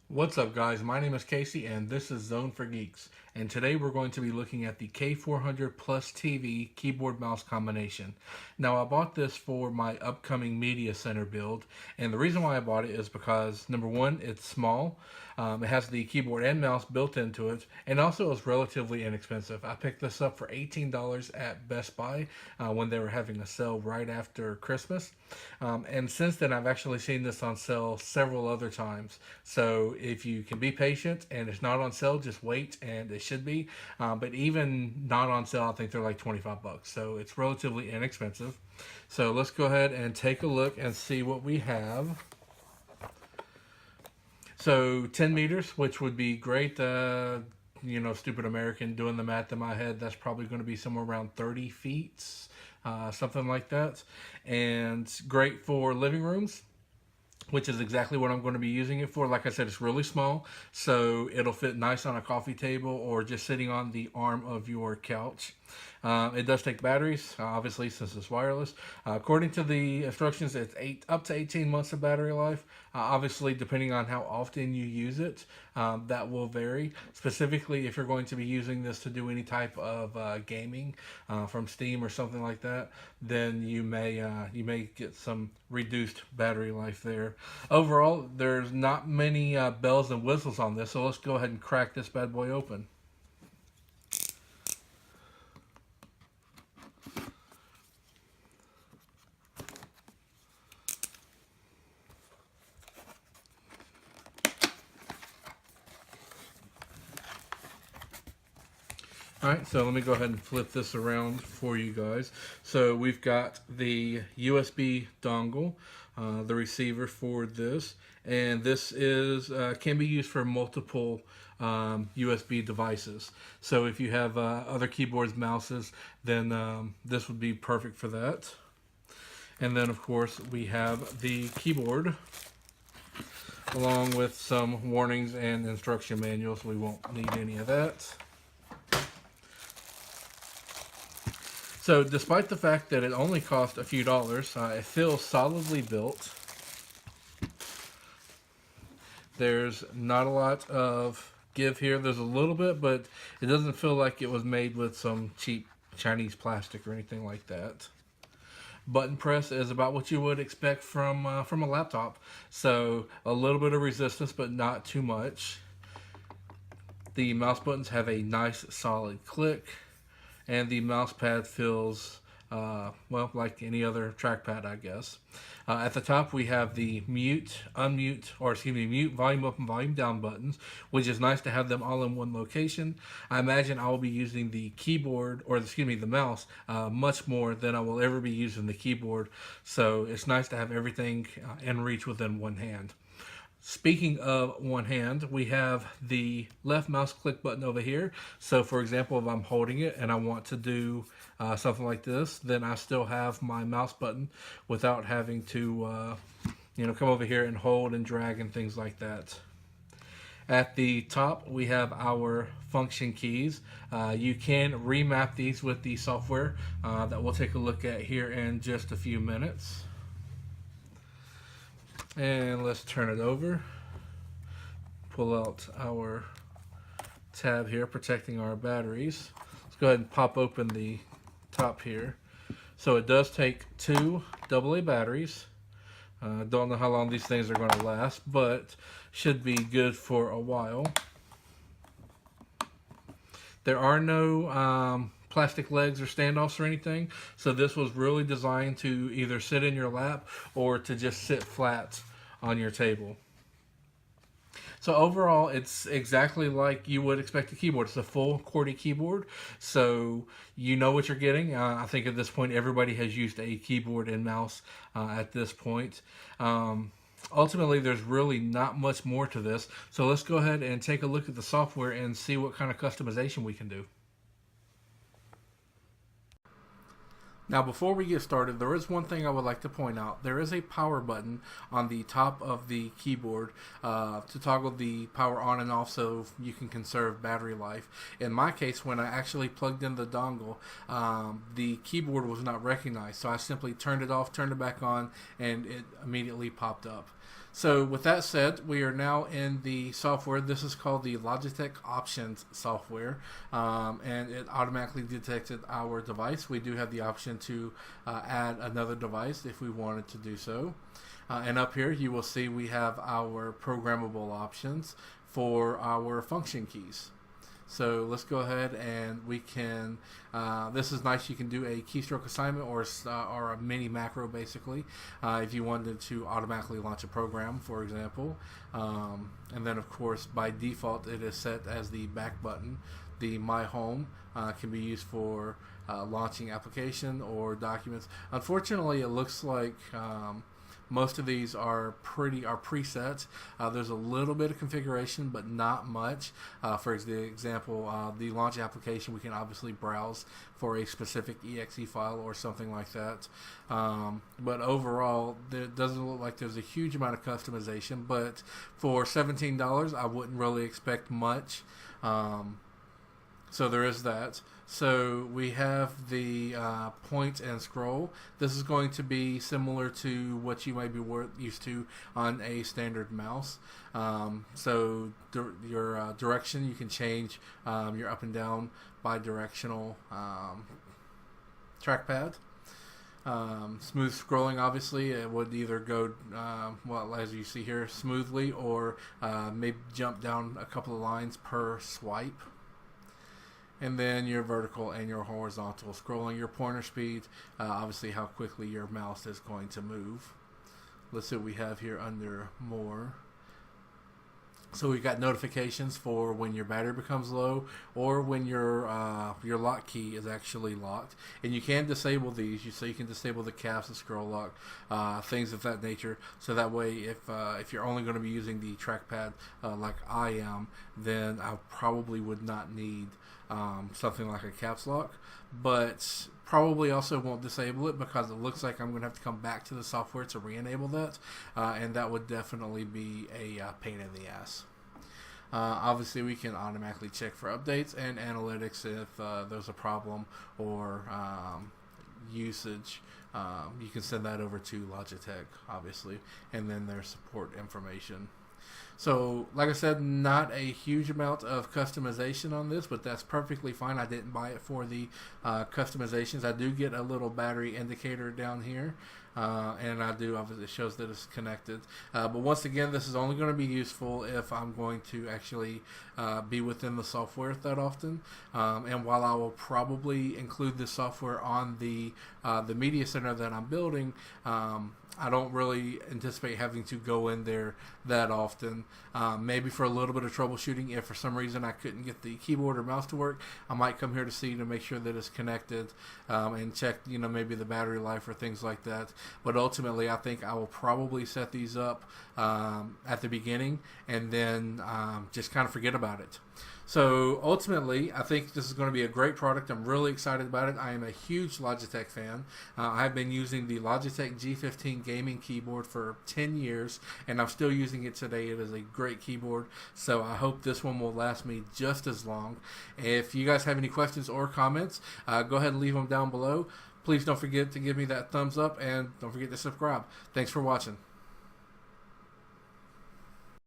What's up, guys? My name is Casey, and this is Zone for Geeks. And today we're going to be looking at the K400 Plus TV keyboard mouse combination. Now, I bought this for my upcoming media center build, and the reason why I bought it is because number one, it's small. It has the keyboard and mouse built into it, and also it's relatively inexpensive. I picked this up for $18 at Best Buy when they were having a sale right after Christmas. And since then, I've actually seen this on sale several other times. So if you can be patient and it's not on sale, just wait, and it should be. But even not on sale, I think they're like 25 bucks. So it's relatively inexpensive. So let's go ahead and take a look and see what we have. So 10 meters, which would be great. Stupid American doing the math in my head, that's probably going to be somewhere around 30 feet, something like that. And great for living rooms, which is exactly what I'm going to be using it for. Like I said, it's really small, so it'll fit nice on a coffee table or just sitting on the arm of your couch. It does take batteries, obviously, since it's wireless. According to the instructions, it's up to 18 months of battery life. Obviously, depending on how often you use it, that will vary. Specifically, if you're going to be using this to do any type of gaming from Steam or something like that, then you may get some reduced battery life there. Overall, there's not many bells and whistles on this, so let's go ahead and crack this bad boy open. Alright, so let me go ahead and flip this around for you guys. So we've got the USB dongle, the receiver for this, and this is can be used for multiple USB devices. So if you have other keyboards, mouses, then this would be perfect for that. And then of course we have the keyboard, along with some warnings and instruction manuals. We won't need any of that. So despite the fact that it only cost a few dollars, it feels solidly built. There's not a lot of give here. There's a little bit, but it doesn't feel like it was made with some cheap Chinese plastic or anything like that. Button press is about what you would expect from a laptop. So a little bit of resistance, but not too much. The mouse buttons have a nice solid click. And the mouse pad feels, well, like any other trackpad, I guess. At the top, we have the mute, volume up and volume down buttons, which is nice to have them all in one location. I imagine I will be using the keyboard, the mouse, much more than I will ever be using the keyboard. So it's nice to have everything in reach within one hand. Speaking of one hand, we have the left mouse click button over here. So for example, if I'm holding it and I want to do something like this, then I still have my mouse button without having to come over here and hold and drag and things like that. At the top, we have our function keys. You can remap these with the software that we'll take a look at here in just a few minutes. And let's turn it over. Pull out our tab here, protecting our batteries. Let's go ahead and pop open the top here. So it does take two AA batteries. Don't know how long these things are going to last, but should be good for a while. There are no plastic legs or standoffs or anything, so this was really designed to either sit in your lap or to just sit flat on your table. So overall, it's exactly like you would expect a keyboard. It's a full QWERTY keyboard, so you know what you're getting. I think at this point, everybody has used a keyboard and mouse at this point. Ultimately, there's really not much more to this, so let's go ahead and take a look at the software and see what kind of customization we can do. Now, before we get started, there is one thing I would like to point out. There is a power button on the top of the keyboard to toggle the power on and off so you can conserve battery life. In my case, when I actually plugged in the dongle, the keyboard was not recognized, so I simply turned it off, turned it back on, and it immediately popped up. So with that said, we are now in the software. This is called the Logitech Options software, and it automatically detected our device. We do have the option to add another device if we wanted to do so. And up here you will see we have our programmable options for our function keys. So let's go ahead and we can, this is nice, you can do a keystroke assignment or a mini macro basically, if you wanted to automatically launch a program, for example. And then of course by default it is set as the back button. The My Home can be used for launching application or documents. Unfortunately it looks like most of these are presets. There's a little bit of configuration, but not much. For example, the launch application, we can obviously browse for a specific exe file or something like that. But overall, it doesn't look like there's a huge amount of customization. But for $17, I wouldn't really expect much. So there is that. So we have the point and scroll. This is going to be similar to what you might be used to on a standard mouse. So your direction, you can change your up and down bi-directional trackpad. Smooth scrolling, obviously, it would either go, well, as you see here, smoothly, or maybe jump down a couple of lines per swipe. And then your vertical and your horizontal scrolling, your pointer speed, obviously how quickly your mouse is going to move. Let's see what we have here under more. So we've got notifications for when your battery becomes low or when your lock key is actually locked. And you can disable these. So you can disable the caps and scroll lock, things of that nature. So that way if you're only going to be using the trackpad like I am, then I probably would not need something like a caps lock. But probably also won't disable it because it looks like I'm going to have to come back to the software to re-enable that, and that would definitely be a pain in the ass. Obviously we can automatically check for updates and analytics if there's a problem or usage. You can send that over to Logitech, obviously, and then their support information. So, like I said, not a huge amount of customization on this, but that's perfectly fine. I didn't buy it for the customizations. I do get a little battery indicator down here, and I do, obviously, it shows that it's connected. But once again, this is only going to be useful if I'm going to actually be within the software that often. And while I will probably include this software on the media center that I'm building, I don't really anticipate having to go in there that often. Maybe for a little bit of troubleshooting, if for some reason I couldn't get the keyboard or mouse to work, I might come here to see to make sure that it's connected and check, maybe the battery life or things like that. But ultimately, I think I will probably set these up at the beginning and then just kind of forget about it. So ultimately, I think this is going to be a great product. I'm really excited about it. I am a huge Logitech fan. I've been using the Logitech G15 gaming keyboard for 10 years, and I'm still using it today. It is a great keyboard, so I hope this one will last me just as long. If you guys have any questions or comments, go ahead and leave them down below. Please don't forget to give me that thumbs up, and don't forget to subscribe. Thanks for watching.